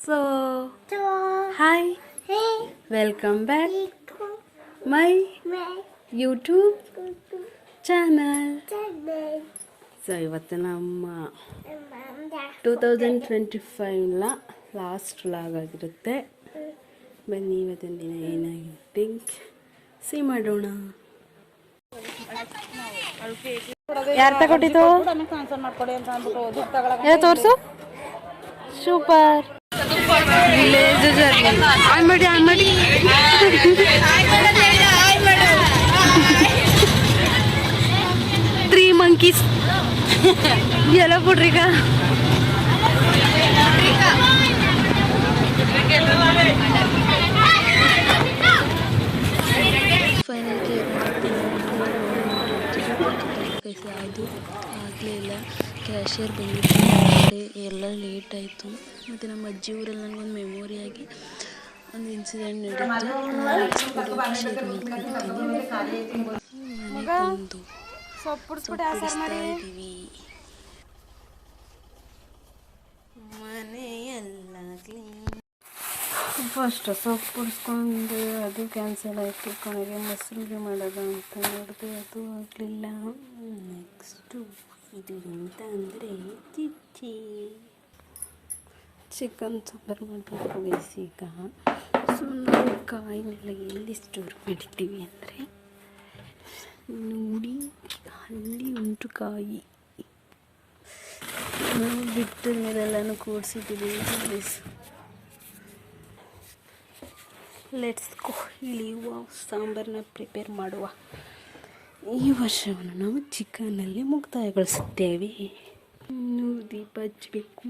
So, hi, welcome back my YouTube channel. So ಇವತ್ತು ನಮ್ಮ 2025ನ last vlog ಆಗಿರುತ್ತೆ. ಬನ್ನಿ ಇವತ್ತಿನ ದಿನ ಏನಾಗಿದೆ ಸಿ ಮಾಡೋಣ. ಯಾರು ತಗೊಟ್ಟಿತ್ತು ತೋರಿಸು. ಸೂಪರ್ ವಿಲೇಜ್ ಜರ್ನಿ ಆನ್ ಮಾಡಿ 3 ಮಂಕೀಸ್ ಎಲ್ಲ ಬಿಡ್ರಿ. ಈಗ ಅದು ಆಗಲಿಲ್ಲ. ಕ್ಯಾಶಿಯರ್ ಬಂದಿತ್ತು, ಎಲ್ಲ ಲೇಟ್ ಆಯಿತು. ಮತ್ತು ನಮ್ಮ ಅಜ್ಜಿ ಊರಲ್ಲಿ ನನಗೊಂದು ಮೆಮೊರಿಯಾಗಿ ಒಂದು ಇನ್ಸಿಡೆಂಟ್ ನಡೀತು. ಮನೆಗೊಂದು ಇದ್ದೀವಿ. ಮನೆಯೆಲ್ಲ ಕ್ಲೀನ್. ಫಸ್ಟ್ ಸೊಪ್ಪು ಪುಡಿಸ್ಕೊಂಡು ಅದು ಕ್ಯಾನ್ಸಲ್ ಆಯಿತು. ಕೊನೆಗೆ ಮೊಸರಿಗೆ ಮಾಡೋದು ಅಂತ ನೋಡಿದೆ, ಅದು ಆಗಲಿಲ್ಲ. ನೆಕ್ಸ್ಟು ಇದು ಎಂತ ಅಂದರೆ ಚಿಕನ್ ಸಾಂಬಾರು ಮಾಡಬೇಕು ಗೈಸ್. ಈಗ ಸೊ ನಾವು ಕಾಯಿನೆಲ್ಲ ಎಲ್ಲಿ ಸ್ಟೋರ್ ಮಾಡಿದ್ದೀವಿ ಅಂದರೆ ನೋಡಿ, ಅಲ್ಲಿ ಉಂಟು ಕಾಯಿ. ನಾವು ಬಿಟ್ಟ ಮೇಲೆಲ್ಲನೂ ಕೂಡಿಸಿದ್ದೀವಿ. ಲೆಟ್ಸ್ ಗೋ, ಇಳಿಯುವ, ಸಾಂಬಾರನ್ನ ಪ್ರಿಪೇರ್ ಮಾಡುವ. ಈ ವರ್ಷವನ್ನು ನಾವು ಚಿಕನಲ್ಲಿ ಮುಕ್ತಾಯಗೊಳಿಸುತ್ತೇವೆ. ಇನ್ನು ದೀಪ ಹಚ್ಚಬೇಕು.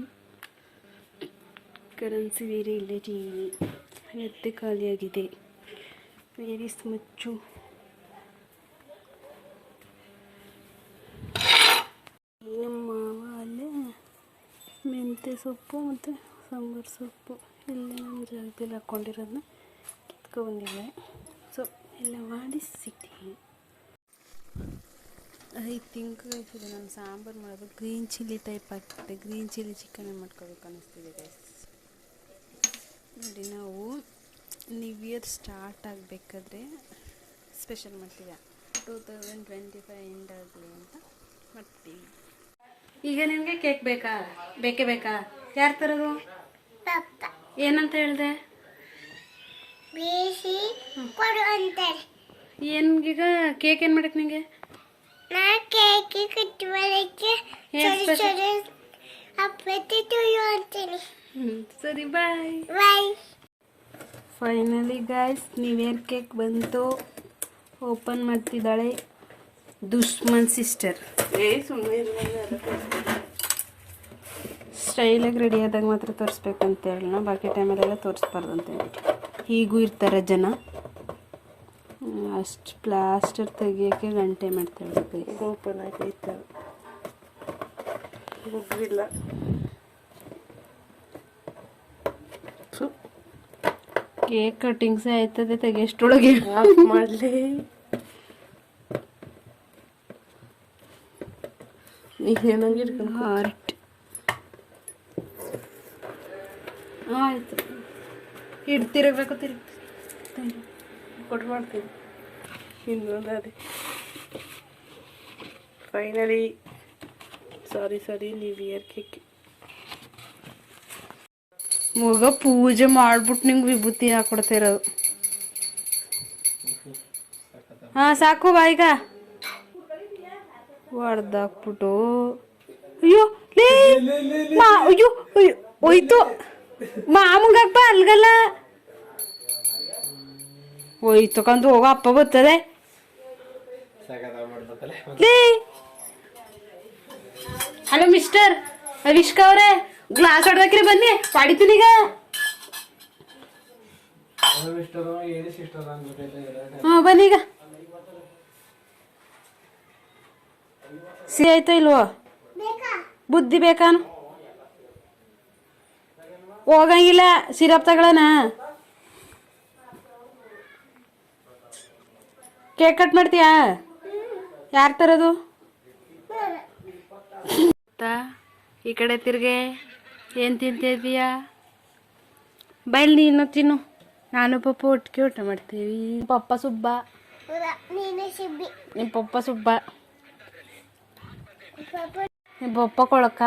ಕರೆನ್ಸಿ ಬೇರೆ ಇಲ್ಲ, ಟಿವಿ ಮತ್ತೆ ಖಾಲಿಯಾಗಿದೆ. ವೇರಿ ಮುಚ್ಚು. ನಮ್ಮ ಅಲ್ಲೇ ಮೆಂತ್ಯ ಸೊಪ್ಪು ಮತ್ತು ಸಾಂಬಾರು ಸೊಪ್ಪು ಇಲ್ಲೇ ನಮ್ಮ ಜಾಗದಲ್ಲಿ ಹಾಕ್ಕೊಂಡಿರೋದನ್ನ ಕಿತ್ಕೊಂಡ್ಬಂದಿದ್ದೆ. ಸೊ ಎಲ್ಲ ಮಾಡಿಸಿದ್ದೀನಿ. ಐ ಥಿಂಕ್ ಇದು ನಾನು ಸಾಂಬಾರು ಮಾಡೋದು ಗ್ರೀನ್ ಚಿಲ್ಲಿ ಟೈಪ್ ಆಗ್ತಿದೆ. ಗ್ರೀನ್ ಚಿಲ್ಲಿ ಚಿಕನ್ ಮಾಡ್ಕೋಬೇಕು ಅನ್ನಿಸ್ತಿದೆ ಗೈಸ್. ನೋಡಿ, ನಾವು ನ್ಯೂ ಇಯರ್ ಸ್ಟಾರ್ಟ್ ಆಗಬೇಕಾದ್ರೆ ಸ್ಪೆಷಲ್ ಮಾಡ್ತೀವಿ. 2025 ಎಂಡ್ ಆಗಲಿ ಅಂತ ಮಾಡ್ತೀವಿ. ಈಗ ನಿಮಗೆ ಕೇಕ್ ಬೇಕೇ ಬೇಕಾ? ಯಾರು ತರೋದು? ಏನಂತ ಹೇಳಿದೆ? ಏನ್ಗೀಗ ಕೇಕ್ ಏನು ಮಾಡಕ್ಕೆ ನಿಂಗೆ? ಸರಿ, bye. Finally guys, new year cake ಬಂತು. ಓಪನ್ ಮಾಡ್ತಿದ್ದಾಳೆ ದುಶ್ಮನ್ ಸಿಸ್ಟರ್. ಸ್ಟೈಲಾಗಿ ರೆಡಿ ಆದಾಗ ಮಾತ್ರ ತೋರಿಸ್ಬೇಕು ಅಂತ ಹೇಳೋಣ, ಬಾಕಿ ಟೈಮಲ್ಲೆಲ್ಲ ತೋರಿಸ್ಬಾರ್ದು ಅಂತ ಹೇಳ್ಬಿಟ್ಟು. ಹೀಗೂ ಇರ್ತಾರೆ ಜನ. ಅಷ್ಟು ಪ್ಲಾಸ್ಟರ್ ತೆಗಿಯೋಕ್ಕೆ ಗಂಟೆ ಮಾಡ್ತಾಳೆ. ಓಪನ್ ಆಗೈತೆ, ಹೋಗಿಲ್ಲ. ಕೇಕ್ ಕಟ್ಟಿಂಗ್ಸೇ ಆಯ್ತದೆ, ತೆಗೆಷ್ಟೊಳಗೆ ಮಾಡಲಿ. ಹಾರ್ಟ್ ಆಯ್ತು, ತಿರುಗಬೇಕು. ಕೊಟ್ಟು ಮಾಡ್ತೀನಿ ಇನ್ನೊಂದು. ಅದೇ ಫೈನಲಿ ಸಾರಿ ನ್ಯೂ ಇಯರ್ ಕೇಕ್. ಮಗ ಪೂಜೆ ಮಾಡ್ಬಿಟ್ಟು ನಿಂಗೆ ವಿಭೂತಿ ಹಾಕೊಡ್ತಾ ಇರೋದು. ಹಾಂ ಸಾಕು ಬಾಯಿಗ ಹೊಡ್ದಾಕ್ಬಿಟ್ಟು. ಅಯ್ಯೋ ಅಯ್ಯೋ ಹೋಯ್ತು. ಮಾಮಂಗಪ್ಪ ಅಲ್ಗಲ್ಲ ಹೋಯ್ತು ಕಂದು. ಹೋಗೋ ಅಪ್ಪ ಬರ್ತದೆ. ಹಲೋ ಮಿಸ್ಟರ್ ಅವಿಷ್ಕ ಅವರೇ, ಗ್ಲಾಸ್ ಹೊಡ್ದಾಕ್ರಿ, ಬನ್ನಿ ಪಾಡಿತೀನಿ. ಈಗ ಹಾಂ ಬನ್ನಿ. ಈಗ ಸಿಹಿ ಆಯ್ತೋ ಇಲ್ವೋ? ಬುದ್ಧಿ ಬೇಕಾನು? ಹೋಗಂಗಿಲ್ಲ, ಸಿರಪ್ ತಗೊಳ್ಳೋಣ. ಕೇಕ್ ಕಟ್ ಮಾಡ್ತೀಯಾ? ಯಾರು ತರೋದು? ಈ ಕಡೆ ತಿರ್ಗೆ. ಏನು ತಿಂತಿದ್ದೀಯಾ? ಬೈಲ್ ನೀನು ತಿನ್ನು, ನಾನು ಪಪ್ಪ ಒಟ್ಟಿಗೆ ಊಟ ಮಾಡ್ತೀವಿ. ಪಪ್ಪ ಸುಬ್ಬ, ನಿಮ್ಮ ಪಪ್ಪ ಸುಬ್ಬ, ನಿಮ್ಮ ಪಪ್ಪ ಕೊಳಕ.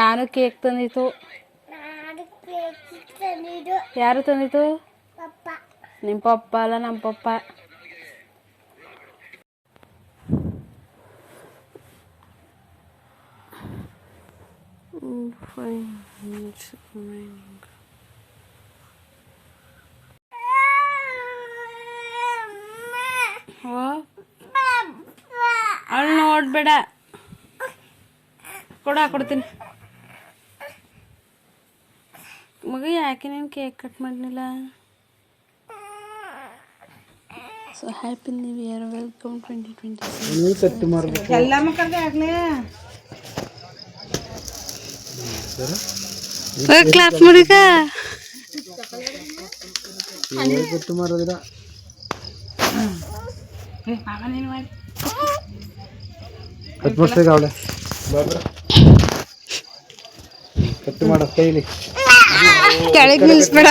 ನಾನು ಕೇಕ್ ತಂದಿತ್ತು. ಯಾರು ತಂದಿತ್ತು? ನಿಮ್ಮ ಪಪ್ಪ ಅಲ್ಲ, ನಮ್ಮ ಪಪ್ಪ. ಅವಳು ನೋಡ್ಬೇಡ, ಕೊಡ್ತೀನಿ ಮಗ. ಯಾಕೆ ನೀನು ಕೇಕ್ ಕಟ್ ಮಾಡಲಿಲ್ಲ? So happy new year, welcome 2026. ಎಲ್ಲ ಮಕ್ಕಳಿಗೆ ಆಗಲೇ ಕ್ಲಾಪ್ ಮಾಡಿಕ ಕಟ್ಟು ಮಾರೋದಿರ ಕಟ್ಟು ಮಾಡ ಕೈಲಿ ಕೆಳಗೆ ನಿಲ್ಲಿಸ್ಬೇಡ.